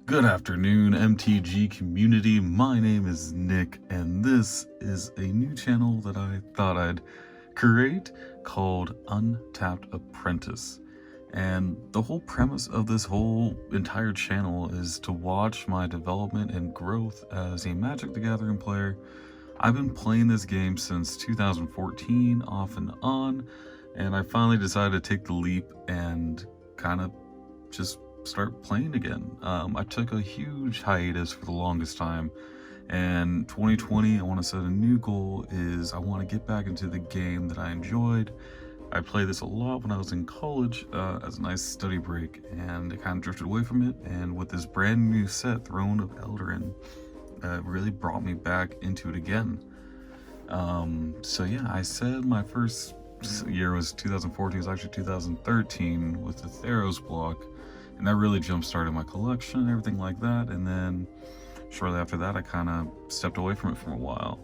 Good afternoon, MTG community. My name is Nick, and this is a new channel that I thought I'd create called Untapped Apprentice. And the whole premise of this whole entire channel is to watch my development and growth as a Magic the Gathering player. I've been playing this game since 2014, off and on, and I finally decided to take the leap and kind of just start playing again. I took a huge hiatus for the longest time, and 2020 I want to set a new goal. Is I want to get back into the game that I enjoyed. I played this a lot when I was in college as a nice study break, and I kind of drifted away from it, and with this brand new set, Throne of Eldraine, really brought me back into it again. So yeah, I said my first year was 2014, it was actually 2013 with the Theros block, and that really jump-started my collection and everything like that. And then shortly after that, I kind of stepped away from it for a while.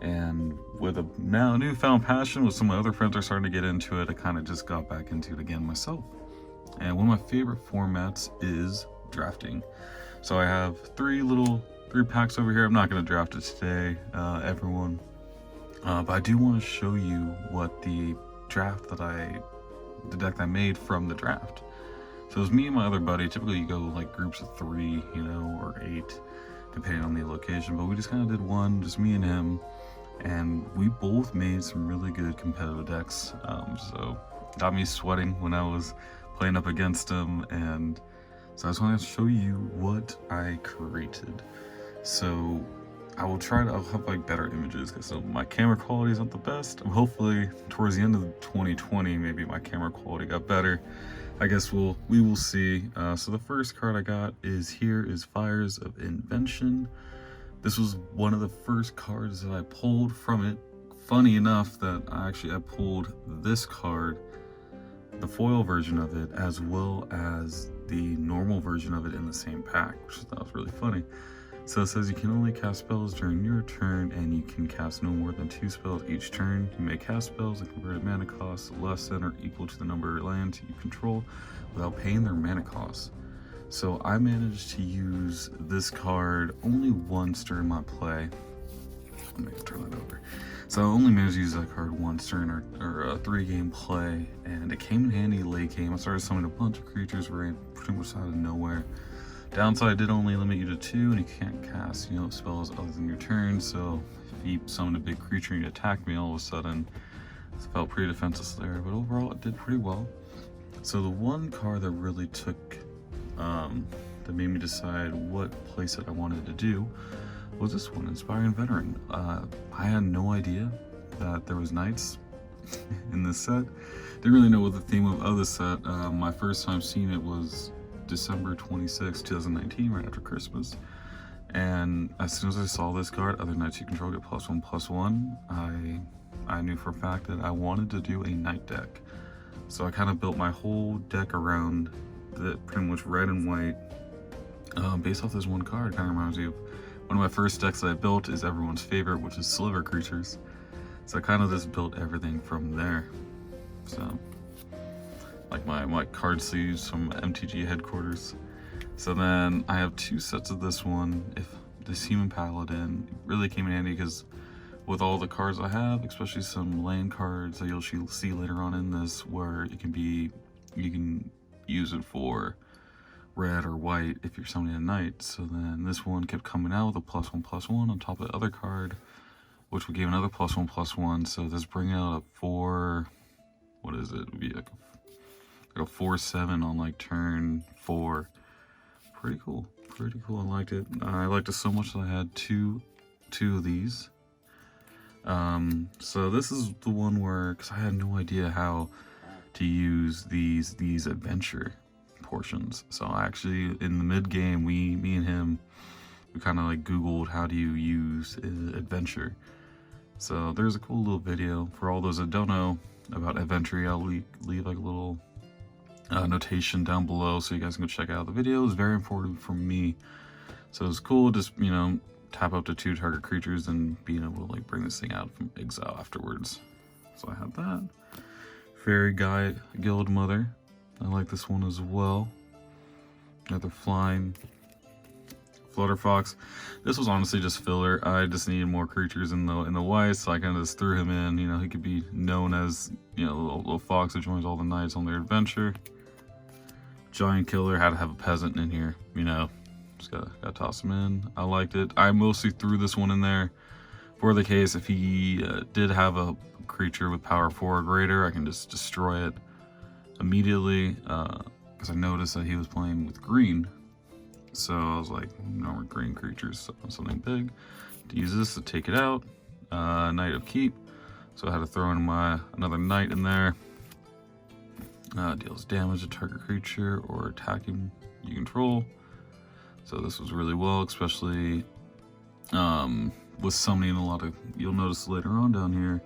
And with a now newfound passion, with some of my other friends are starting to get into it, I kind of just got back into it again myself. And one of my favorite formats is drafting. So I have three packs over here. I'm not going to draft it today, everyone. But I do want to show you what the deck that I made from the draft. So it was me and my other buddy. Typically you go like groups of 3, or 8, depending on the location. But we just kind of did one, just me and him. And we both made some really good competitive decks. So got me sweating when I was playing up against him. And so I just wanted to show you what I created. So I'll have like better images because my camera quality is not the best. Hopefully towards the end of 2020, maybe my camera quality got better. I guess we will see. So the first card I got is Fires of Invention. This was one of the first cards that I pulled from it. Funny enough that I pulled this card, the foil version of it, as well as the normal version of it in the same pack, which I thought was really funny. So it says you can only cast spells during your turn, and you can cast no more than 2 spells each turn. You may cast spells that converted mana costs less than or equal to the number of lands you control without paying their mana costs. So I managed to use this card only once during my play. Let me turn that over. So I only managed to use that card once during our 3-game play, and it came in handy late game. I started summoning a bunch of creatures pretty much out of nowhere. Downside, did only limit you to 2, and you can't cast, spells other than your turn. So if you summoned a big creature and you attacked me, all of a sudden, it felt pretty defenseless there. But overall, it did pretty well. So the one card that really that made me decide what playset I wanted to do was this one, Inspiring Veteran. I had no idea that there was knights in this set. Didn't really know what the theme of the set. My first time seeing it was December 26, 2019, right after Christmas. And as soon as I saw this card, other knights you control get +1/+1, I knew for a fact that I wanted to do a knight deck. So I kind of built my whole deck around pretty much red and white, based off this one card. Kind of reminds me of one of my first decks that I built, is everyone's favorite, which is Sliver Creatures. So I kind of just built everything from there. So like my card sleeves from MTG headquarters. So then I have 2 sets of this one. If this Human Paladin really came in handy because with all the cards I have, especially some land cards that you'll see later on in this, where you can use it for red or white if you're summoning a knight. So then this one kept coming out with a +1/+1 on top of the other card, which would give another +1/+1. So this bring out a 4, what is it? It would be like a 4/7 on like turn 4. Pretty cool. I liked it. I liked it so much that I had two of these. So this is the one where, because I had no idea how to use these adventure portions. So I actually, in the mid game, me and him, we kind of like Googled how do you use adventure. So there's a cool little video for all those that don't know about adventure. I'll leave like a little notation down below so you guys can go check out the video. It's very important for me. So it's cool, just tap up to 2 target creatures and being able to like bring this thing out from exile afterwards. So I have that. Fairy Guide Guild Mother. I like this one as well. Another flying Flutterfox. This was honestly just filler. I just needed more creatures in the white, so I kind of just threw him in. You know, he could be known as, you know, little fox that joins all the knights on their adventure. Giant killer, had to have a peasant in here, you know. Just gotta toss him in. I liked it. I mostly threw this one in there for the case if he did have a creature with power 4 or greater, I can just destroy it immediately, because I noticed that he was playing with green. So I was like, no more green creatures, so something big. To use this to take it out, Knight of Keep. So I had to throw in another knight in there. Deals damage to target creature or attacking you control. So this was really well, especially with summoning a lot of, you'll notice later on down here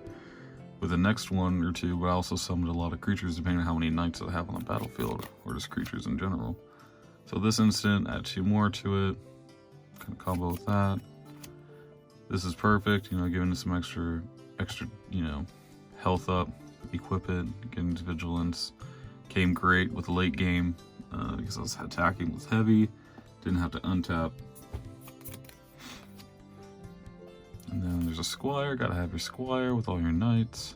with the next one or two, but I also summoned a lot of creatures depending on how many knights I have on the battlefield, or just creatures in general. So this instant, add 2 more to it, kind of combo with that. This is perfect, you know, giving it some extra, you know, health up, equip it, get into vigilance. Came great with the late game, because I was attacking with heavy, didn't have to untap. And then there's a squire, gotta have your squire with all your knights.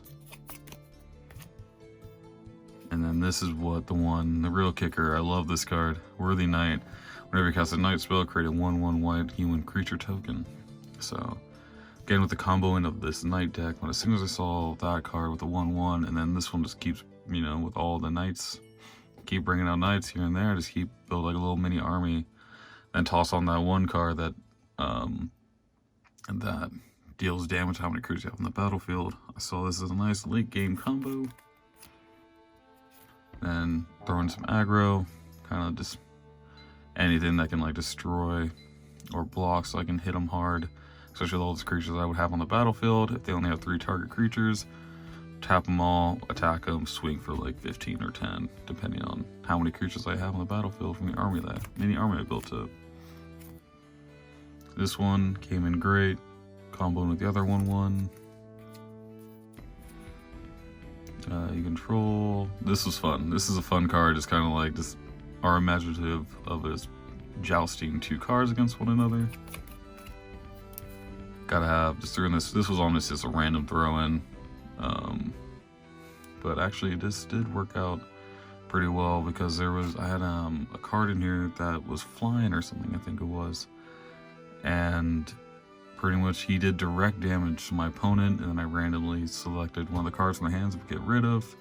And then this is what the real kicker. I love this card, Worthy Knight. Whenever you cast a knight spell, create a 1/1 white human creature token. So again, with the comboing of this knight deck, as soon as I saw that card with the 1/1, and then this one just keeps, you know, with all the knights, keep bringing out knights here and there, just keep build like a little mini army, and toss on that one card that that deals damage to how many creatures you have on the battlefield. I saw this as a nice late game combo. Then throw in some aggro, kind of just anything that can like destroy or block, so I can hit them hard, especially with all those creatures I would have on the battlefield. If they only have 3 target creatures, tap them all, attack them, swing for like 15 or 10, depending on how many creatures I have on the battlefield from the mini army I built up. This one came in great, comboing with the other 1/1. You control. This was fun. This is a fun card. It's kind of like just our imaginative of it is jousting 2 cards against one another. Gotta have just throwing this. This was almost just a random throw in, but actually this did work out pretty well, because I had a card in here that was flying or something, I think it was, and pretty much he did direct damage to my opponent, and then I randomly selected one of the cards from the hands to get rid of,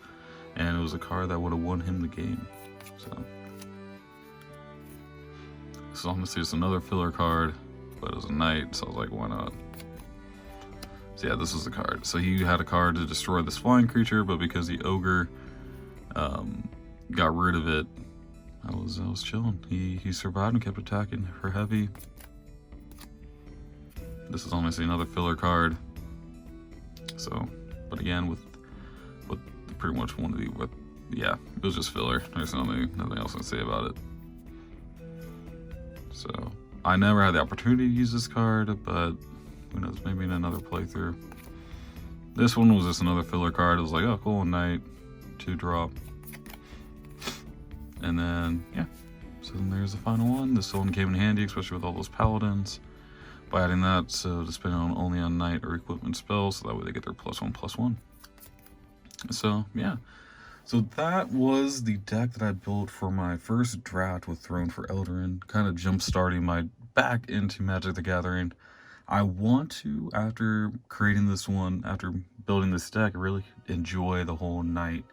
and it was a card that would have won him the game. So this is honestly just another filler card, but it was a knight, so I was like, why not? So yeah, this was the card. So he had a card to destroy this flying creature, but because the ogre got rid of it, I was chilling. He survived and kept attacking for heavy. This is honestly another filler card. So, but again, with pretty much yeah, it was just filler. There's nothing else to say about it. So, I never had the opportunity to use this card, but who knows, maybe in another playthrough. This one was just another filler card. It was like, oh cool, knight, 2-drop. And then, yeah. So then there's the final one. This one came in handy, especially with all those paladins. By adding that, so to spend only on knight or equipment spells, so that way they get their +1/+1. So yeah, so that was the deck that I built for my first draft with Throne for Eldraine, kind of jump starting my back into Magic the Gathering. I want to, after creating this one, after building this deck, really enjoy the whole knight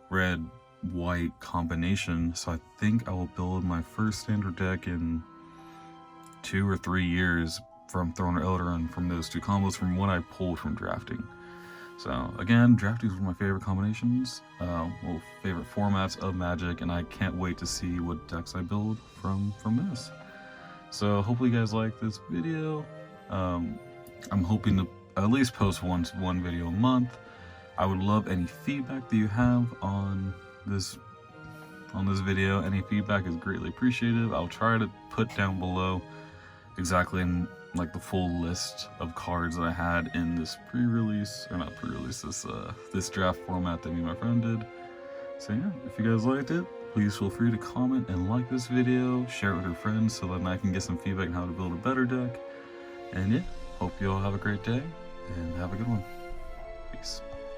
red white combination. So I think I will build my first standard deck in 2 or 3 years from Throne of Eldraine, from those 2 combos, from what I pulled from drafting. So again, drafting is one of my favorite combinations, well, favorite formats of Magic, and I can't wait to see what decks I build from this. So hopefully you guys like this video. I'm hoping to at least post one video a month. I would love any feedback that you have on this video. Any feedback is greatly appreciated. I'll try to put down below exactly like the full list of cards that I had in this pre-release, or not pre-release, this draft format that me and my friend did. So yeah, if you guys liked it, Please feel free to comment and like this video, share it with your friends so that I can get some feedback on how to build a better deck. And yeah, hope you all have a great day and have a good one. Peace.